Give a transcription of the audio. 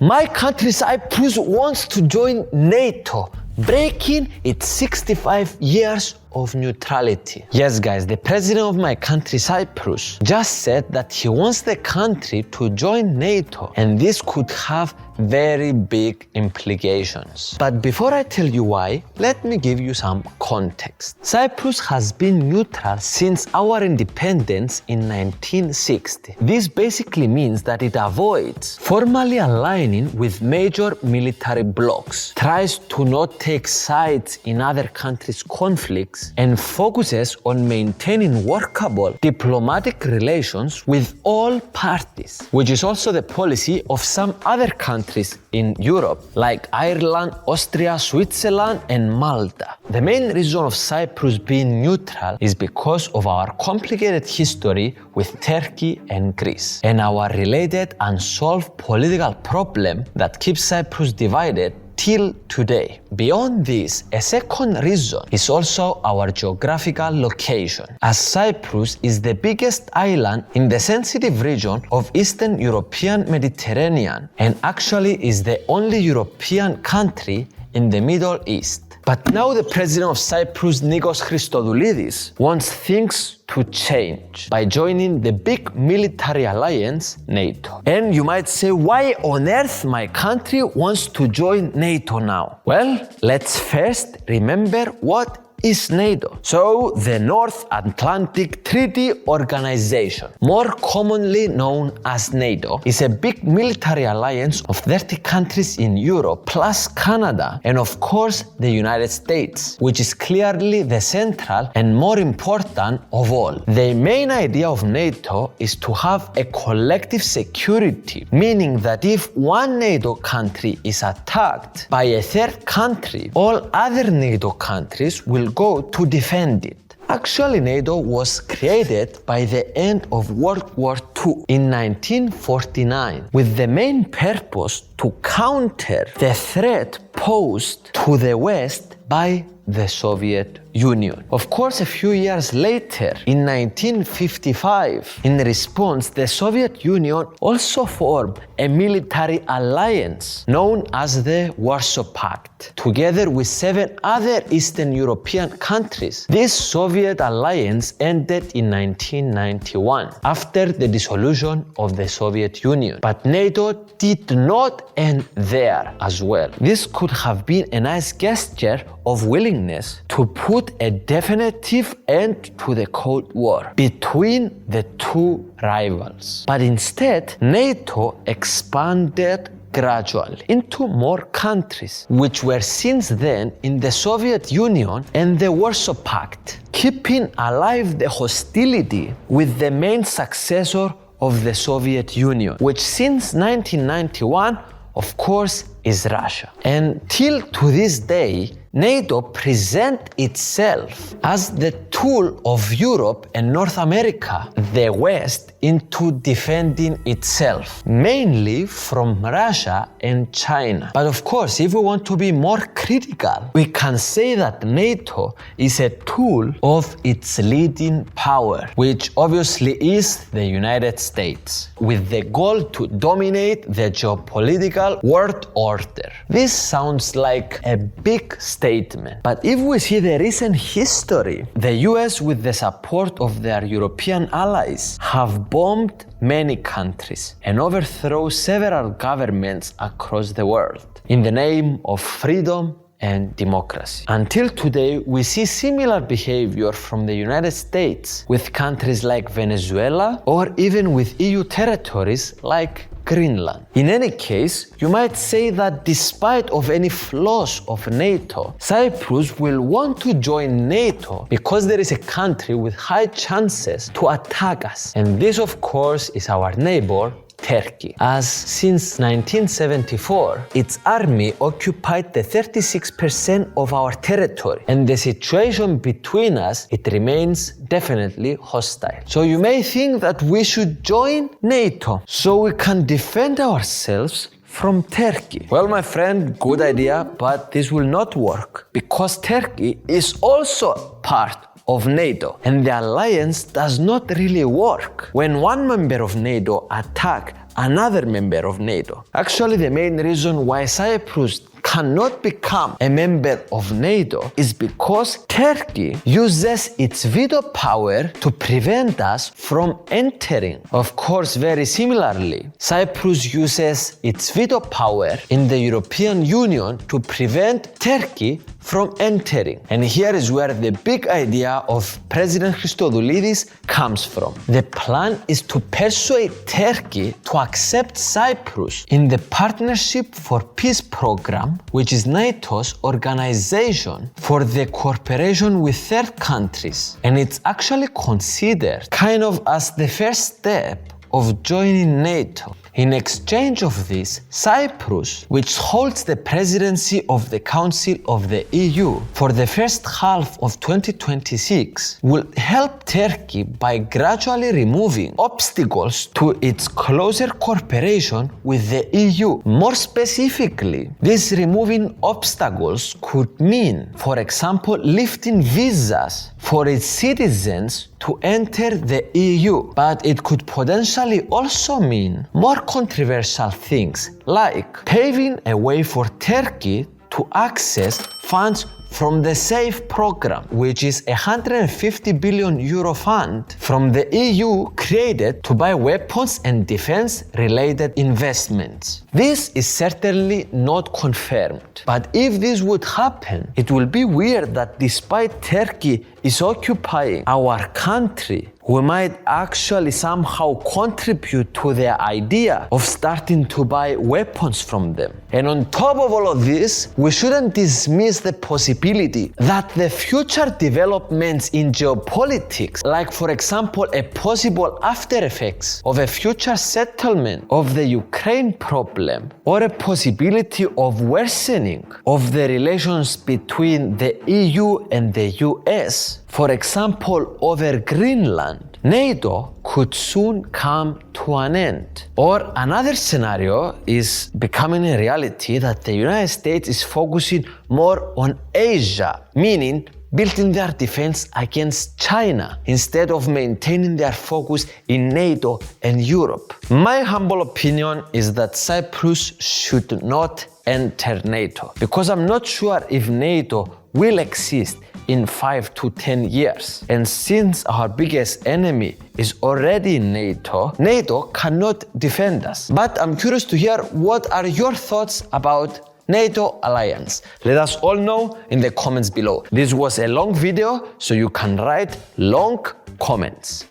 My country Cyprus wants to join NATO, breaking its 65 years of neutrality. Yes guys, the president of my country Cyprus just said that he wants the country to join NATO, and this could have very big implications. But before I tell you why, let me give you some context. Cyprus has been neutral since our independence in 1960. This basically means that it avoids formally aligning with major military blocs, tries to not take sides in other countries' conflicts, and focuses on maintaining workable diplomatic relations with all parties, which is also the policy of some other countries in Europe, like Ireland, Austria, Switzerland, and Malta. The main reason of Cyprus being neutral is because of our complicated history with Turkey and Greece, and our related unsolved political problem that keeps Cyprus divided till today. Beyond this, a second reason is also our geographical location, as Cyprus is the biggest island in the sensitive region of Eastern European Mediterranean, and actually is the only European country in the Middle East. But now the president of Cyprus, Nikos Christodoulidis, wants things to change by joining the big military alliance, NATO. And you might say, why on earth my country wants to join NATO now? Well, let's first remember what is NATO. So, the North Atlantic Treaty Organization, more commonly known as NATO, is a big military alliance of 30 countries in Europe, plus Canada, and of course the United States, which is clearly the central and more important of all. The main idea of NATO is to have a collective security, meaning that if one NATO country is attacked by a third country, all other NATO countries will go to defend it. Actually, NATO was created by the end of World War II in 1949 with the main purpose to counter the threat posed to the West by the Soviet Union. Of course, a few years later, in 1955, in response, the Soviet Union also formed a military alliance known as the Warsaw Pact, together with 7 other Eastern European countries. This Soviet alliance ended in 1991, after the dissolution of the Soviet Union. But NATO did not end there as well. This could have been a nice gesture of willingness to put a definitive end to the Cold War between the two rivals. But instead, NATO expanded gradually into more countries, which were since then in the Soviet Union and the Warsaw Pact, keeping alive the hostility with the main successor of the Soviet Union, which since 1991, of course, is Russia. And till to this day, NATO presents itself as the tool of Europe and North America, the West, into defending itself, mainly from Russia and China. But of course, if we want to be more critical, we can say that NATO is a tool of its leading power, which obviously is the United States, with the goal to dominate the geopolitical world order. This sounds like a big statement, but if we see the recent history, the US, with the support of their European allies, have bombed many countries and overthrown several governments across the world in the name of freedom and democracy. Until today, we see similar behavior from the United States with countries like Venezuela, or even with EU territories like Greenland. In any case, you might say that despite of any flaws of NATO, Cyprus will want to join NATO because there is a country with high chances to attack us. And this, of course, is our neighbor, Turkey, as since 1974, its army occupied the 36% of our territory, and the situation between us, it remains definitely hostile. So you may think that we should join NATO so we can defend ourselves from Turkey. Well, my friend, good idea, but this will not work because Turkey is also part of NATO, and the alliance does not really work when one member of NATO attacks another member of NATO. Actually, the main reason why Cyprus cannot become a member of NATO is because Turkey uses its veto power to prevent us from entering. Of course, very similarly, Cyprus uses its veto power in the European Union to prevent Turkey from entering. And here is where the big idea of President Christodoulidis comes from. The plan is to persuade Turkey to accept Cyprus in the Partnership for Peace program, which is NATO's organization for the cooperation with third countries. And it's actually considered kind of as the first step of joining NATO. In exchange of this, Cyprus, which holds the presidency of the Council of the EU for the first half of 2026, will help Turkey by gradually removing obstacles to its closer cooperation with the EU. More specifically, this removing obstacles could mean, for example, lifting visas for its citizens to enter the EU, but it could potentially also mean more controversial things like paving a way for Turkey to access funds from the SAFE program, which is a €150 billion fund from the EU created to buy weapons and defense-related investments. This is certainly not confirmed, but if this would happen, it will be weird that despite Turkey is occupying our country, we might actually somehow contribute to the idea of starting to buy weapons from them. And on top of all of this, we shouldn't dismiss the possibility that the future developments in geopolitics, like for example a possible after effects of a future settlement of the Ukraine problem, or a possibility of worsening of the relations between the EU and the US, for example over Greenland, NATO could soon come to an end. Or another scenario is becoming a reality that the United States is focusing more on Asia, meaning building their defense against China instead of maintaining their focus in NATO and Europe. My humble opinion is that Cyprus should not enter NATO, because I'm not sure if NATO will exist in 5 to 10 years. And since our biggest enemy is already in NATO, NATO cannot defend us. But I'm curious to hear what are your thoughts about NATO alliance. Let us all know in the comments below. This was a long video, so you can write long comments.